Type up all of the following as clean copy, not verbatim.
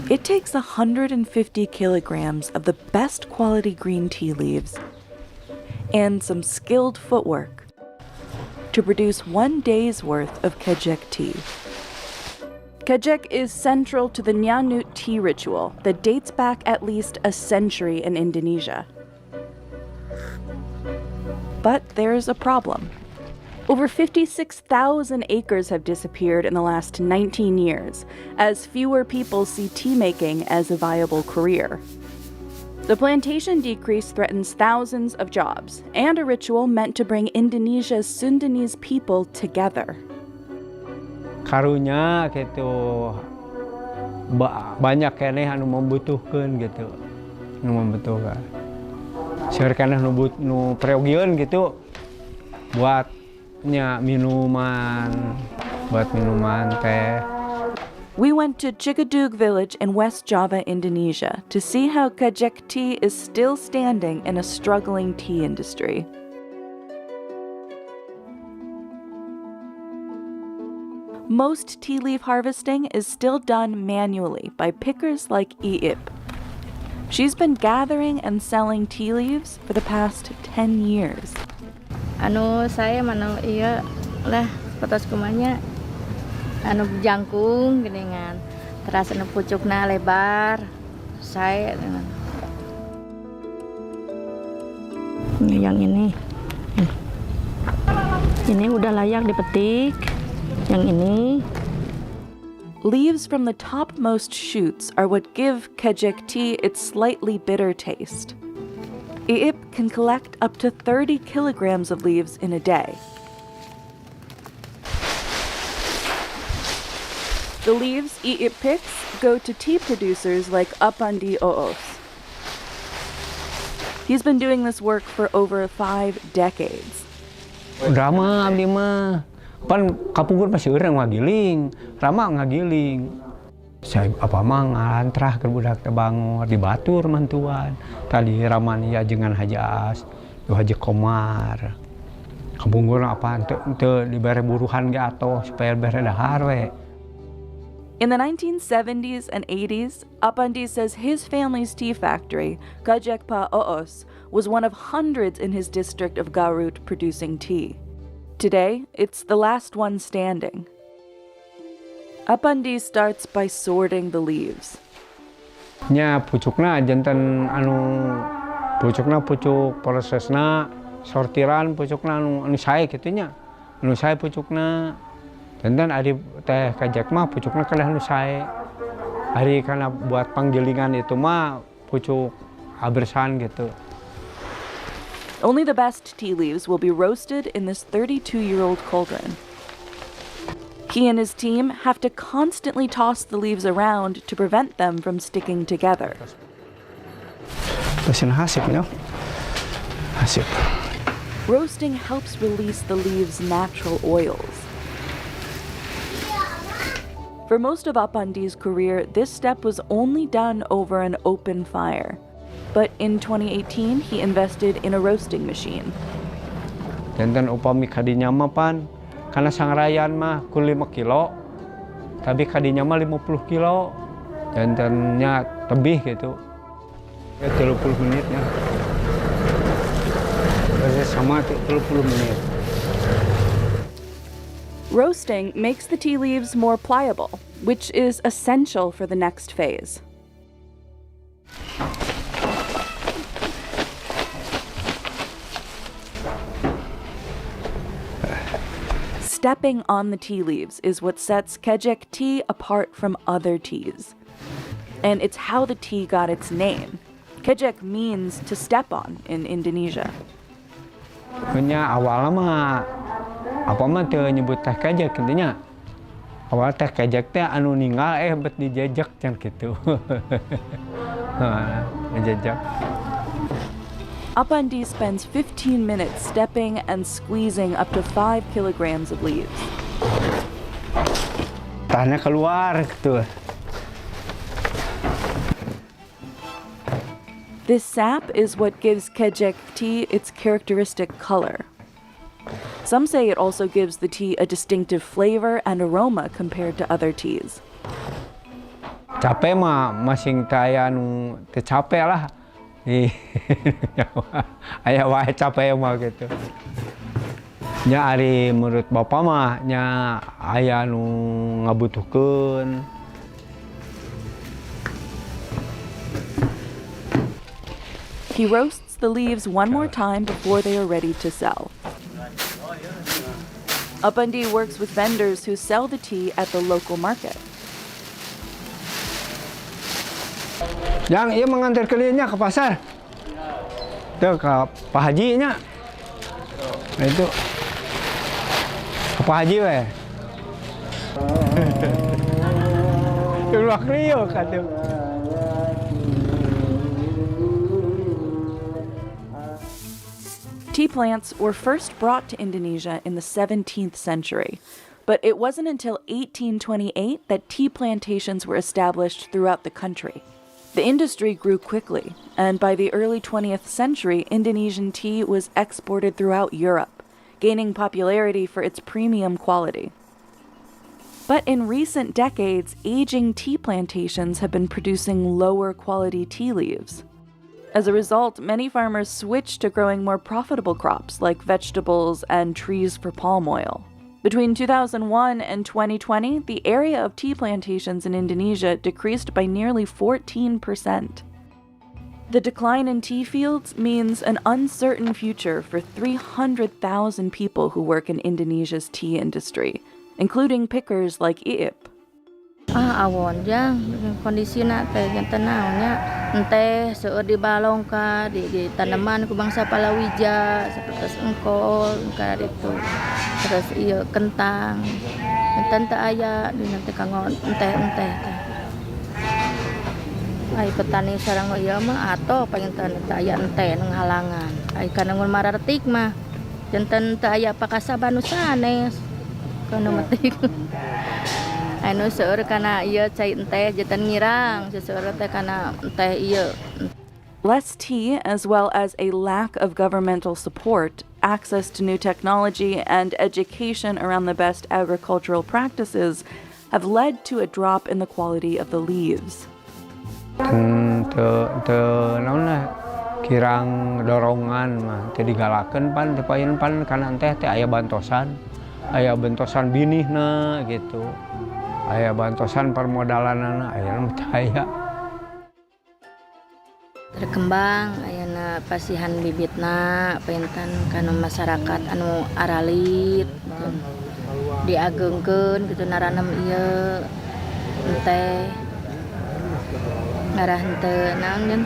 It takes 150 kilograms of the best quality green tea leaves and some skilled footwork to produce 1 day's worth of kejek tea. Kejek is central to the Nyanut tea ritual that dates back at least a century in Indonesia. But there's a problem. Over 56,000 acres have disappeared in the last 19 years, as fewer people see tea making as a viable career. The plantation decrease threatens thousands of jobs and a ritual meant to bring Indonesia's Sundanese people together. Karunya gitu banyak kene anu membutuhkan gitu. Nu membutuhkan. Seueur kana nu preogieun gitu buat minuman, buat minuman teh. We went to Cigadug village in West Java, Indonesia, to see how kejek tea is still standing in a struggling tea industry. Most tea leaf harvesting is still done manually by pickers like Iip. She's been gathering and selling tea leaves for the past 10 years. Saya iya lah potos kumanya jangkung geningan terus pucukna lebar saya yang ini udah layak dipetik yang ini. Leaves from the topmost shoots are what give kejek tea its slightly bitter taste. Iip can collect up to 30 kilograms of leaves in a day. The leaves Iip picks go to tea producers like Apandi Oos. He's been doing this work for over 5 decades. Rama abdi mah. Pan kapungkur masih urang ngagiling, Rama ngagiling. Saya apa mah ngalantrah ke budak teh bangor dibatur mantuan. Tadi Ramania jeung Hajas, Haji Komar. Kapungkur apa teu dibere buruhan ge atoh supaya bere dahar we. In the 1970s and 80s, Apandi says his family's tea factory, Kejek Pa Oos, was one of hundreds in his district of Garut producing tea. Today, it's the last one standing. Apandi starts by sorting the leaves. Nya pucukna janten pucukna pucuk prosesna sortiran pucukna anu sae kitu nya. Anu sae pucukna. Janten ari teh kejek mah pucukna kadah anu sae. Ari kana buat panggilingan itu mah pucuk abersan gitu. Only the best tea leaves will be roasted in this 32-year-old cauldron. He and his team have to constantly toss the leaves around to prevent them from sticking together. Roasting helps release the leaves' natural oils. For most of Apandi's career, this step was only done over an open fire. But in 2018, he invested in a roasting machine. Janten upami kadinya mah pan karena sangrayan mah ku 5 kilo, tapi kadinya mah 50 kilo, jantannya lebih gitu. Ya 30 menitnya. Sama 30 menit. Roasting makes the tea leaves more pliable, which is essential for the next phase. Stepping on the tea leaves is what sets kejek tea apart from other teas. And it's how the tea got its name. Kejek means to step on in Indonesia. Nya awalnya mah apa mah teu nyebut teh kejek intinya. Awal teh kejek teh anu ninggal bet dijejek can kitu. Dijejek. Apandi spends 15 minutes stepping and squeezing up to 5 kilograms of leaves. Tanahnya keluar gitu. This sap is what gives kejek tea its characteristic color. Some say it also gives the tea a distinctive flavor and aroma compared to other teas. capek mah masing taya nu teu capek lah. Aya wae capek mah gitu. Nya ari menurut Bapak mah nya aya nu ngabutuhkeun. He roasts the leaves one more time before they are ready to sell. Upandi works with vendors who sell the tea at the local market. Yang ia mengantar kliennya ke pasar. Tuh ke Pak Haji nya. Nah itu ke Pak Haji weh. Keluar Rio kata. Tea plants were first brought to Indonesia in the 17th century, but it wasn't until 1828 that tea plantations were established throughout the country. The industry grew quickly, and by the early 20th century, Indonesian tea was exported throughout Europe, gaining popularity for its premium quality. But in recent decades, aging tea plantations have been producing lower quality tea leaves. As a result, many farmers switched to growing more profitable crops like vegetables and trees for palm oil. Between 2001 and 2020, the area of tea plantations in Indonesia decreased by nearly 14%. The decline in tea fields means an uncertain future for 300,000 people who work in Indonesia's tea industry, including pickers like Iip. Awon jang kondisina teh janten naonnya teh seueur di balong ka di tanaman ku bangsa palawija seperti engkol ka itu terus ieu kentang enten teh aya di nanti kanggo teh teh ai petani sareng ieu mah ato pengen teh aya teh nu halangan ai kana ngun marartik mah janten teh aya pakasaba nu sanes kana metik anu seueur kana ieu cai teh janten ngirang seueur teh kana teh ieu. Less tea, as well as a lack of governmental support, access to new technology, and education around the best agricultural practices, have led to a drop in the quality of the leaves. Naon lah kirang dorongan mah teu digalakeun pan teu payeun pan kana teh aya bantosan binihna gitu. Aya bantosan permodalanana aya nu aya. Berkembang ayana pasihan bibitna pentan kana masyarakat anu aralit diageungkeun kitu naranem ieu teh ngarah henteu naon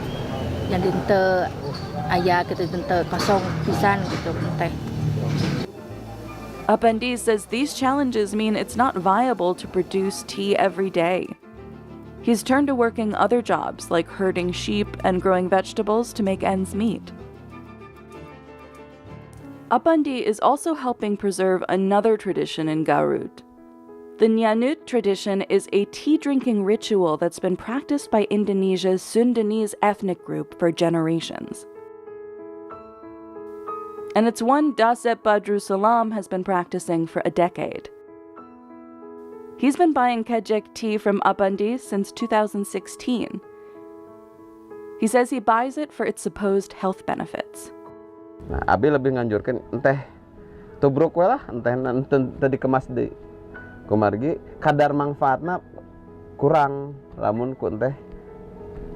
jadi henteu aya kitu henteu kosong pisan gitu teh. Upandi says these challenges mean it's not viable to produce tea every day. He's turned to working other jobs like herding sheep and growing vegetables to make ends meet. Upandi is also helping preserve another tradition in Garut. The Nyanut tradition is a tea-drinking ritual that's been practiced by Indonesia's Sundanese ethnic group for generations. And it's one Dasep Badru Salam has been practicing for a decade. He's been buying kejek tea from Upandi since 2016. He says he buys it for its supposed health benefits. Nah, Abi lebih nganjurkan enteh tubruk we lah, enteh dikemas di kumargi kadar manfaatna kurang lamun ku enteh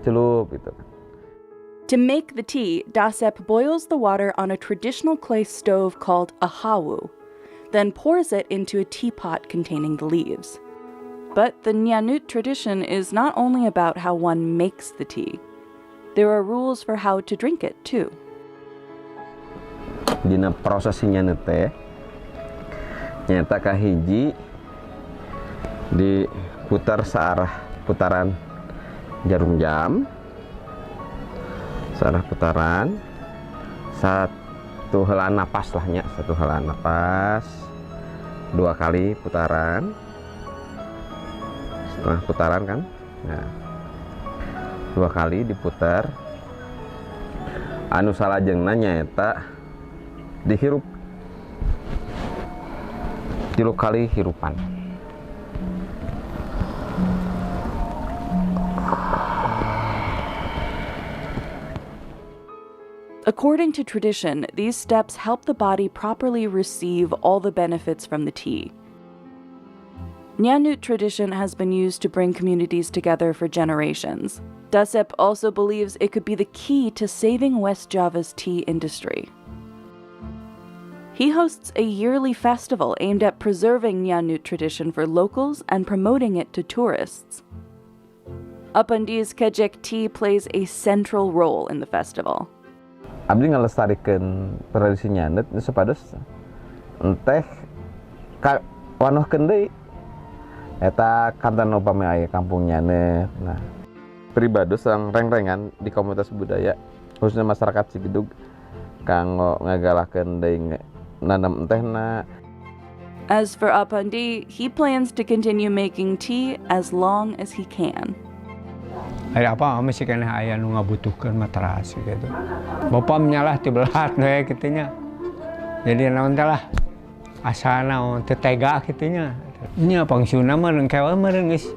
celup gitu. To make the tea, Dasep boils the water on a traditional clay stove called a hawu, then pours it into a teapot containing the leaves. But the Nyanut tradition is not only about how one makes the tea. There are rules for how to drink it, too. Dina prosesnya teh nyata kahiji diputar searah putaran jarum jam. Searah putaran satu helaan napas lahnya, satu helaan napas 2 kali putaran, setengah putaran kan, nah 2 kali diputar. Anu salajengna nyaeta dihirup 3 kali hirupan. According to tradition, these steps help the body properly receive all the benefits from the tea. Nyanut tradition has been used to bring communities together for generations. Dasep also believes it could be the key to saving West Java's tea industry. He hosts a yearly festival aimed at preserving Nyanut tradition for locals and promoting it to tourists. Apandi's Kejek tea plays a central role in the festival. Abdi ngelestarikan tradisi Nyanut supados enteh wanohkeun deui eta kantan upami aya kampung Nyanut. Nah, pribadi sareng reng-rengan di komunitas budaya khususnya masyarakat Cigedug kanggo ngagalahkeun deui nanam entehna. As for Apandi, he plans to continue making tea as long as he can. Ada apa masih kena ayah nu ngabutuhkeun matras gitu. Bapak menyalah ti belat we kitunya. Jadi naon teh lah asa naon teu tega kitunya. Nya pangsiuna mah reung kewe meureun geus.